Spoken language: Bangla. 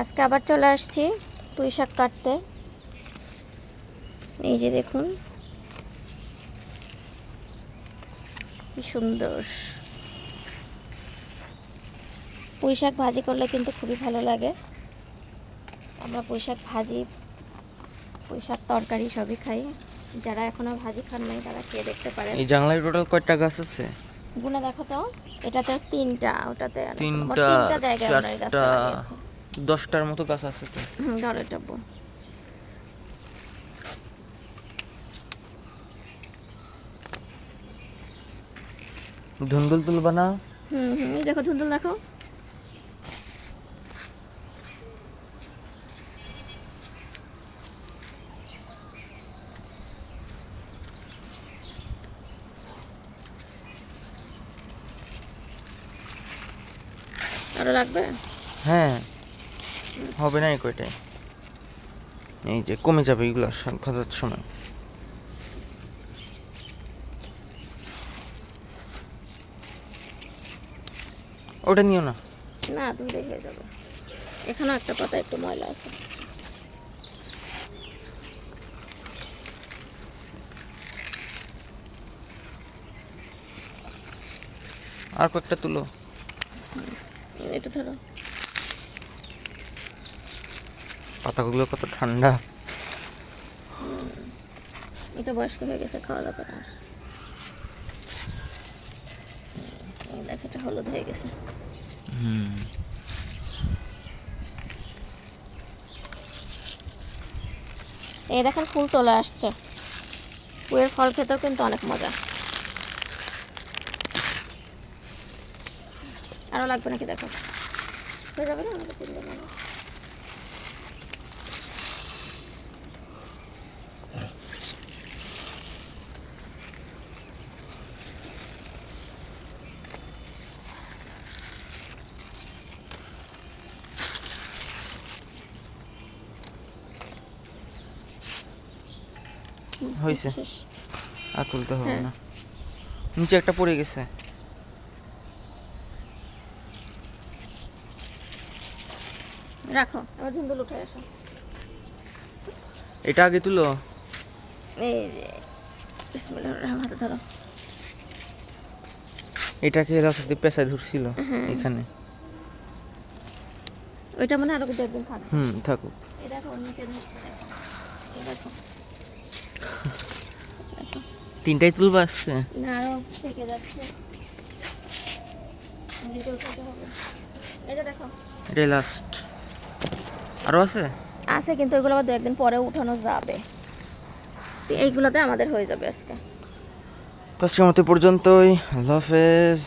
আজকে আবার চলে আসছি পুঁই শাক কাটতে। এই যে দেখুন কি সুন্দর। পুঁই শাক ভাজি করলে কিন্তু খুবই ভালো লাগে। আমরা পুঁই শাক ভাজি, পুঁই শাক তরকারি সবই খাই। যারা এখনো ভাজি খান নাই তারা খেয়ে দেখতে পারেন। এই জাংলায় টোটাল কয়টা গাছ আছে? গুনে দেখো তো, এটাতে 3টা, ওটাতে মোট 3টা, 3টা জায়গায় আমরা এই গাছটা 4টা, লাগিয়েছি। 10টার মতো গাছ আছে তো। ধরো টাবু। ধুন্দুল তুলবা না? এই দেখো ধুন্দুল দেখো। আরো লাগবে? হ্যাঁ, হবে না এই কয়টাই। এই যে কমে যাবে এগুলো শাক ভাজার সময়। ওটা নিও না। না তুমি দেখে যাবে। এখানেও একটা পাতা একটু ময়লা আছে। আর কয়েকটা তুলো। একটু ধরো। পাতাগুলো কত ঠান্ডা। এটা বয়স্ক হয়ে গেছে, খাওয়া যাবে না। দেখ এটা হলুদ হয়ে গেছে। এই দেখেন ফুল চলে আসছে। পুয়ের ফল খেতেও কিন্তু অনেক মজা। আরো লাগবে নাকি দেখো, হয়ে যাবে না? আমাকে 3 দিন হয়েছে, শেষ। আর তুলতে হবে হ্যাঁ। না। নিচে একটা পড়ে গেছে। রাখো, আবার ধুন্দুল উঠে আসো। এটা আগে তুলো। এই যে বিসমিল্লাহির রহমানির হাতে ধরো। এটাকে রাস্তাতে পেঁচায় ধরছিল এখানে। ওইটা মানে আরো 2 একদিন থাকবে। থাকুক। এই দেখো নিচে ধরছে, দেখো। এই দেখো। 3টাই তুলবা আসছে। না আরো থেকে যাচ্ছে। ভিডিও করতে হবে। এটা দেখো। এটাই লাস্ট। আরো আছে? আছে কিন্তু এগুলো আবার 2 একদিন পরে উঠানো যাবে। তো এইগুলোতে আমাদের হয়ে যাবে আজকে। তো আজকের মতো পর্যন্তই। আল্লাহ হাফেজ।